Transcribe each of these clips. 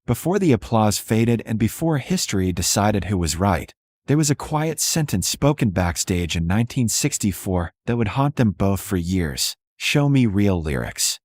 Before the applause faded and before history decided who was right, there was a quiet sentence spoken backstage in 1964 that would haunt them both for years. "Show me real lyrics."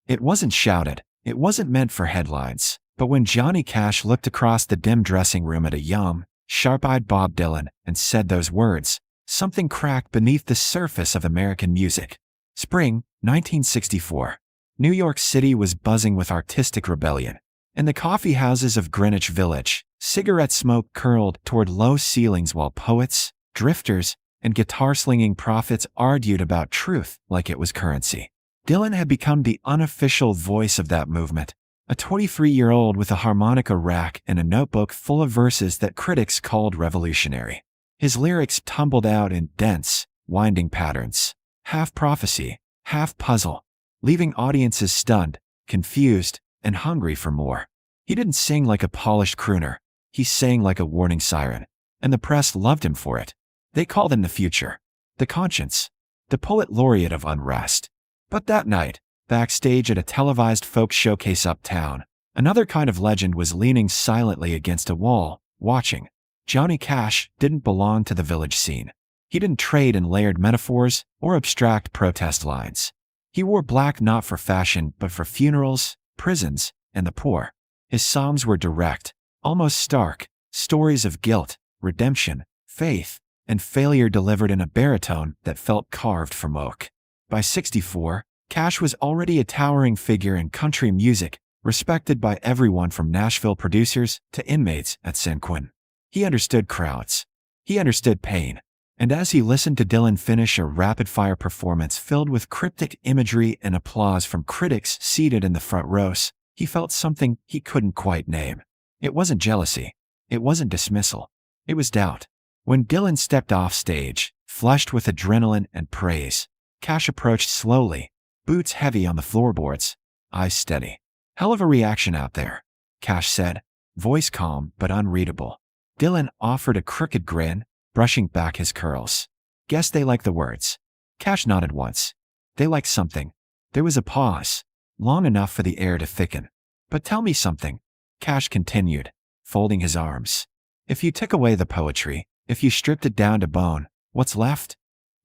It wasn't shouted. It wasn't meant for headlines. But when Johnny Cash looked across the dim dressing room at a young, sharp-eyed Bob Dylan and said those words, something cracked beneath the surface of American music. Spring, 1964. New York City was buzzing with artistic rebellion. In the coffee houses of Greenwich Village, cigarette smoke curled toward low ceilings while poets, drifters, and guitar-slinging prophets argued about truth like it was currency. Dylan had become the unofficial voice of that movement, a 23-year-old with a harmonica rack and a notebook full of verses that critics called revolutionary. His lyrics tumbled out in dense, winding patterns, half prophecy, half puzzle, leaving audiences stunned, confused, and hungry for more. He didn't sing like a polished crooner. He sang like a warning siren, and the press loved him for it. They called him the future, the conscience, the poet laureate of unrest. But that night, backstage at a televised folk showcase uptown, another kind of legend was leaning silently against a wall, watching. Johnny Cash didn't belong to the village scene. He didn't trade in layered metaphors or abstract protest lines. He wore black not for fashion but for funerals, prisons, and the poor. His psalms were direct, almost stark, stories of guilt, redemption, faith, and failure delivered in a baritone that felt carved from oak. By 64, Cash was already a towering figure in country music, respected by everyone from Nashville producers to inmates at San Quentin. He understood crowds. He understood pain. And as he listened to Dylan finish a rapid-fire performance filled with cryptic imagery and applause from critics seated in the front rows, he felt something he couldn't quite name. It wasn't jealousy. It wasn't dismissal. It was doubt. When Dylan stepped off stage, flushed with adrenaline and praise, Cash approached slowly, boots heavy on the floorboards, eyes steady. "Hell of a reaction out there," Cash said, voice calm but unreadable. Dylan offered a crooked grin, brushing back his curls. "Guess they like the words." Cash nodded once. "They like something." There was a pause, long enough for the air to thicken. "But tell me something," Cash continued, folding his arms. "If you took away the poetry, if you stripped it down to bone, what's left?"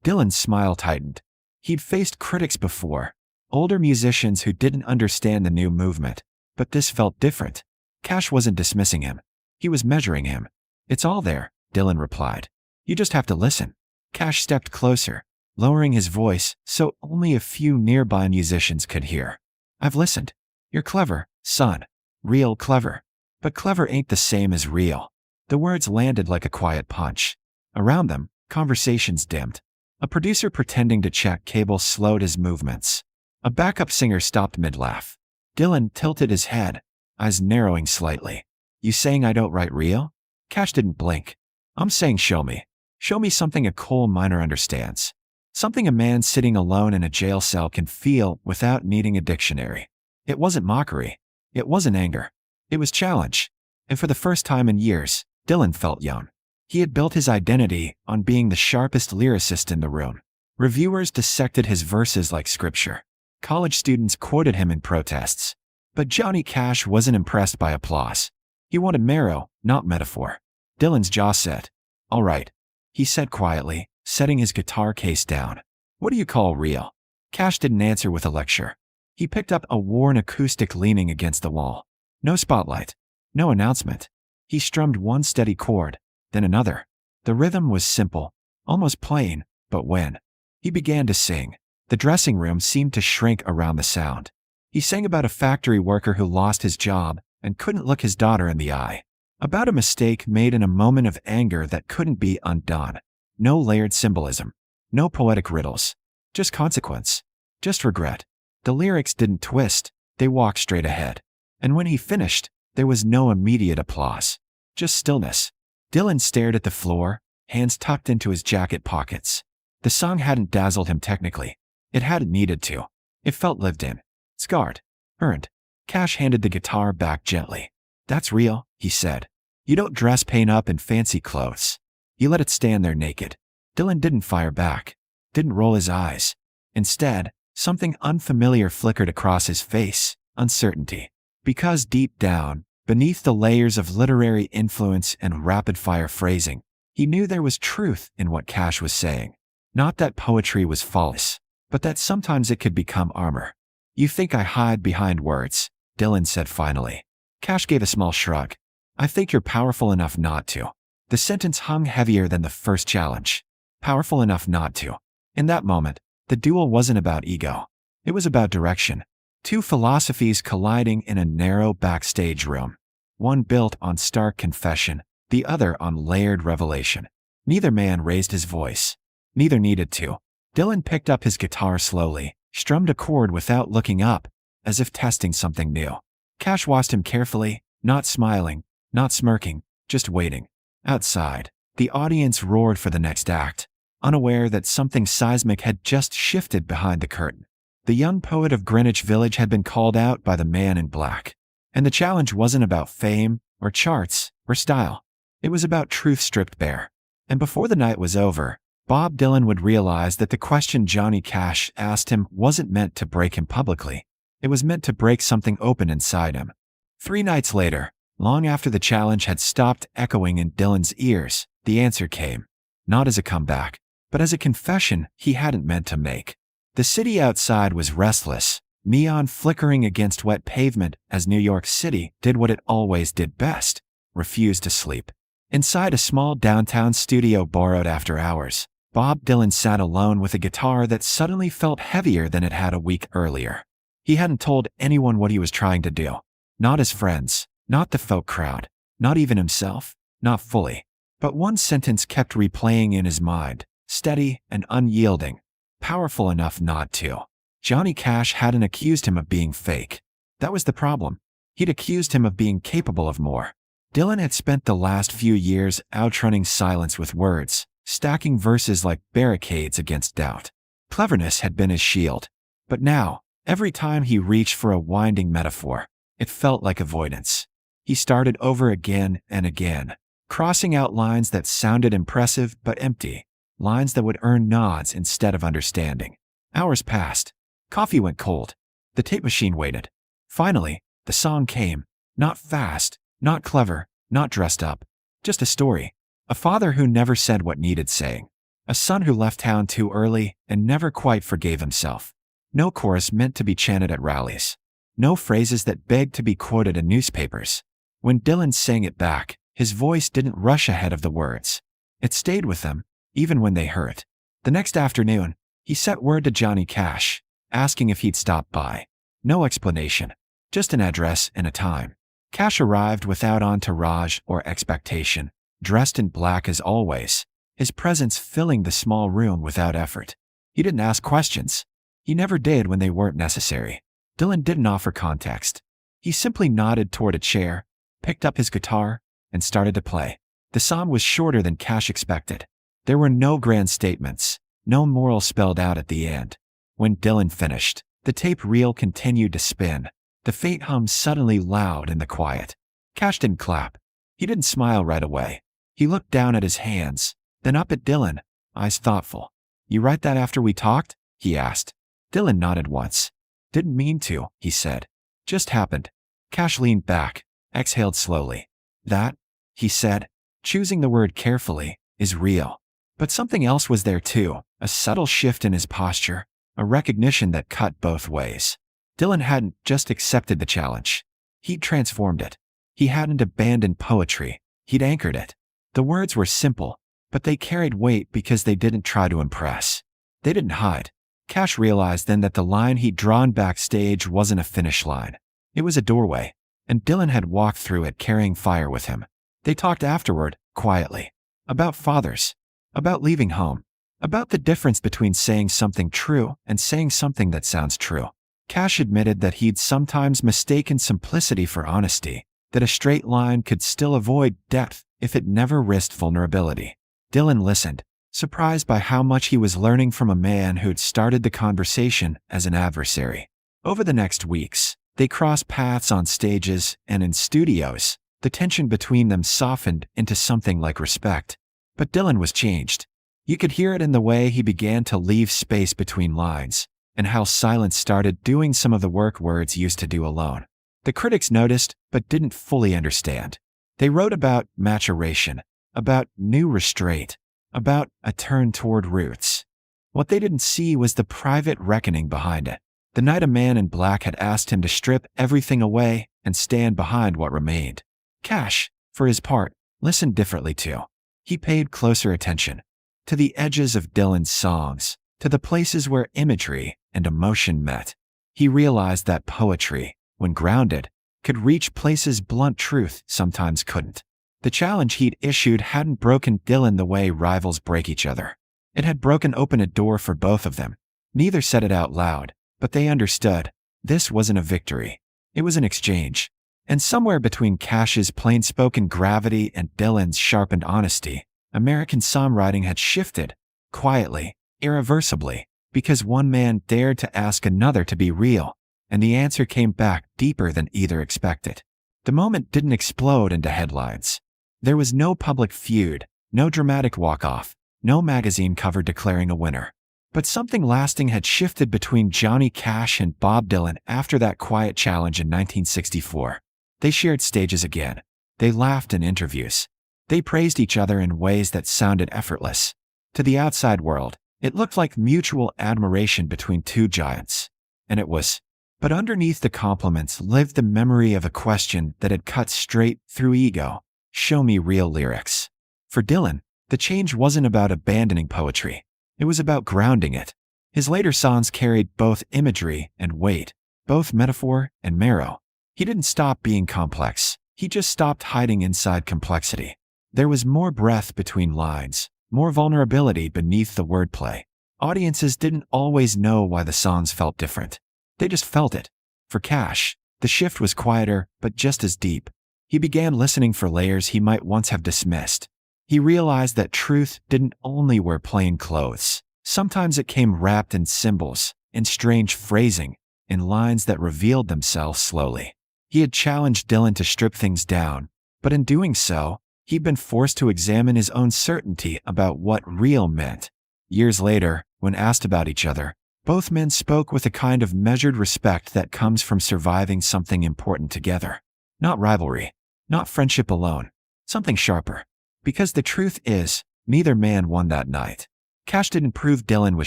Dylan's smile tightened. He'd faced critics before, older musicians who didn't understand the new movement, but this felt different. Cash wasn't dismissing him. He was measuring him. "It's all there," Dylan replied. "You just have to listen." Cash stepped closer, lowering his voice so only a few nearby musicians could hear. "I've listened. You're clever, son. Real clever. But clever ain't the same as real." The words landed like a quiet punch. Around them, conversations dimmed. A producer pretending to check cables slowed his movements. A backup singer stopped mid-laugh. Dylan tilted his head, eyes narrowing slightly. "You saying I don't write real?" Cash didn't blink. "I'm saying show me. Show me something a coal miner understands. Something a man sitting alone in a jail cell can feel without needing a dictionary." It wasn't mockery. It wasn't anger. It was challenge. And for the first time in years, Dylan felt young. He had built his identity on being the sharpest lyricist in the room. Reviewers dissected his verses like scripture. College students quoted him in protests. But Johnny Cash wasn't impressed by applause. He wanted marrow, not metaphor. Dylan's jaw set. "All right," he said quietly, setting his guitar case down. "What do you call real?" Cash didn't answer with a lecture. He picked up a worn acoustic leaning against the wall. No spotlight. No announcement. He strummed one steady chord, then another. The rhythm was simple, almost plain, but when he began to sing, the dressing room seemed to shrink around the sound. He sang about a factory worker who lost his job and couldn't look his daughter in the eye. About a mistake made in a moment of anger that couldn't be undone. No layered symbolism. No poetic riddles. Just consequence. Just regret. The lyrics didn't twist. They walked straight ahead. And when he finished, there was no immediate applause. Just stillness. Dylan stared at the floor, hands tucked into his jacket pockets. The song hadn't dazzled him technically. It hadn't needed to. It felt lived in. Scarred. Earned. Cash handed the guitar back gently. "That's real," he said. "You don't dress paint up in fancy clothes. You let it stand there naked." Dylan didn't fire back. Didn't roll his eyes. Instead, something unfamiliar flickered across his face. Uncertainty. Because deep down, Beneath the layers of literary influence and rapid-fire phrasing, he knew there was truth in what Cash was saying. Not that poetry was false, but that sometimes it could become armor. "You think I hide behind words," Dylan said finally. Cash gave a small shrug. "I think you're powerful enough not to." The sentence hung heavier than the first challenge. Powerful enough not to. In that moment, the duel wasn't about ego. It was about direction. Two philosophies colliding in a narrow backstage room. One built on stark confession, the other on layered revelation. Neither man raised his voice. Neither needed to. Dylan picked up his guitar slowly, strummed a chord without looking up, as if testing something new. Cash watched him carefully, not smiling, not smirking, just waiting. Outside, the audience roared for the next act, unaware that something seismic had just shifted behind the curtain. The young poet of Greenwich Village had been called out by the man in black. And the challenge wasn't about fame, or charts, or style. It was about truth stripped bare. And before the night was over, Bob Dylan would realize that the question Johnny Cash asked him wasn't meant to break him publicly. It was meant to break something open inside him. 3 nights later, long after the challenge had stopped echoing in Dylan's ears, the answer came. Not as a comeback, but as a confession he hadn't meant to make. The city outside was restless, neon flickering against wet pavement as New York City did what it always did best, refused to sleep. Inside a small downtown studio borrowed after hours, Bob Dylan sat alone with a guitar that suddenly felt heavier than it had a week earlier. He hadn't told anyone what he was trying to do. Not his friends, not the folk crowd, not even himself, not fully. But one sentence kept replaying in his mind, steady and unyielding, powerful enough not to. Johnny Cash hadn't accused him of being fake. That was the problem. He'd accused him of being capable of more. Dylan had spent the last few years outrunning silence with words, stacking verses like barricades against doubt. Cleverness had been his shield. But now, every time he reached for a winding metaphor, it felt like avoidance. He started over again and again, crossing out lines that sounded impressive but empty, lines that would earn nods instead of understanding. Hours passed. Coffee went cold. The tape machine waited. Finally, the song came. Not fast, not clever, not dressed up. Just a story. A father who never said what needed saying. A son who left town too early and never quite forgave himself. No chorus meant to be chanted at rallies. No phrases that begged to be quoted in newspapers. When Dylan sang it back, his voice didn't rush ahead of the words. It stayed with them, even when they hurt. The next afternoon, he sent word to Johnny Cash, asking if he'd stop by. No explanation, just an address and a time. Cash arrived without entourage or expectation, dressed in black as always, his presence filling the small room without effort. He didn't ask questions. He never did when they weren't necessary. Dylan didn't offer context. He simply nodded toward a chair, picked up his guitar, and started to play. The song was shorter than Cash expected. There were no grand statements, no moral spelled out at the end. When Dylan finished, the tape reel continued to spin, the faint hum suddenly loud in the quiet. Cash didn't clap. He didn't smile right away. He looked down at his hands, then up at Dylan, eyes thoughtful. "You write that after we talked?" he asked. Dylan nodded once. "Didn't mean to," he said. "Just happened." Cash leaned back, exhaled slowly. "That," he said, choosing the word carefully, "is real." But something else was there too, a subtle shift in his posture, a recognition that cut both ways. Dylan hadn't just accepted the challenge. He'd transformed it. He hadn't abandoned poetry. He'd anchored it. The words were simple, but they carried weight because they didn't try to impress. They didn't hide. Cash realized then that the line he'd drawn backstage wasn't a finish line. It was a doorway, and Dylan had walked through it carrying fire with him. They talked afterward, quietly, about fathers, about leaving home, about the difference between saying something true and saying something that sounds true. Cash admitted that he'd sometimes mistaken simplicity for honesty, that a straight line could still avoid depth if it never risked vulnerability. Dylan listened, surprised by how much he was learning from a man who'd started the conversation as an adversary. Over the next weeks, they crossed paths on stages and in studios. The tension between them softened into something like respect. But Dylan was changed. You could hear it in the way he began to leave space between lines, and how silence started doing some of the work words used to do alone. The critics noticed, but didn't fully understand. They wrote about maturation, about new restraint, about a turn toward roots. What they didn't see was the private reckoning behind it. The night a man in black had asked him to strip everything away and stand behind what remained. Cash, for his part, listened differently too. He paid closer attention to the edges of Dylan's songs, to the places where imagery and emotion met. He realized that poetry, when grounded, could reach places blunt truth sometimes couldn't. The challenge he'd issued hadn't broken Dylan the way rivals break each other. It had broken open a door for both of them. Neither said it out loud, but they understood. This wasn't a victory. It was an exchange. And somewhere between Cash's plain-spoken gravity and Dylan's sharpened honesty, American songwriting had shifted, quietly, irreversibly, because one man dared to ask another to be real, and the answer came back deeper than either expected. The moment didn't explode into headlines. There was no public feud, no dramatic walk-off, no magazine cover declaring a winner. But something lasting had shifted between Johnny Cash and Bob Dylan after that quiet challenge in 1964. They shared stages again. They laughed in interviews. They praised each other in ways that sounded effortless. To the outside world, it looked like mutual admiration between two giants. And it was. But underneath the compliments lived the memory of a question that had cut straight through ego. Show me real lyrics. For Dylan, the change wasn't about abandoning poetry. It was about grounding it. His later songs carried both imagery and weight, both metaphor and marrow. He didn't stop being complex. He just stopped hiding inside complexity. There was more breath between lines, more vulnerability beneath the wordplay. Audiences didn't always know why the songs felt different. They just felt it. For Cash, the shift was quieter, but just as deep. He began listening for layers he might once have dismissed. He realized that truth didn't only wear plain clothes. Sometimes it came wrapped in symbols, in strange phrasing, in lines that revealed themselves slowly. He had challenged Dylan to strip things down, but in doing so, he'd been forced to examine his own certainty about what real meant. Years later, when asked about each other, both men spoke with a kind of measured respect that comes from surviving something important together. Not rivalry, not friendship alone, something sharper. Because the truth is, neither man won that night. Cash didn't prove Dylan was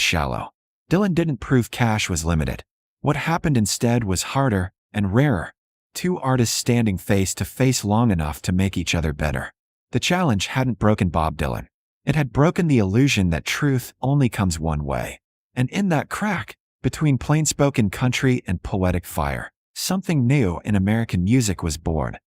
shallow. Dylan didn't prove Cash was limited. What happened instead was harder and rarer. Two artists standing face to face long enough to make each other better. The challenge hadn't broken Bob Dylan. It had broken the illusion that truth only comes one way. And in that crack, between plain-spoken country and poetic fire, something new in American music was born.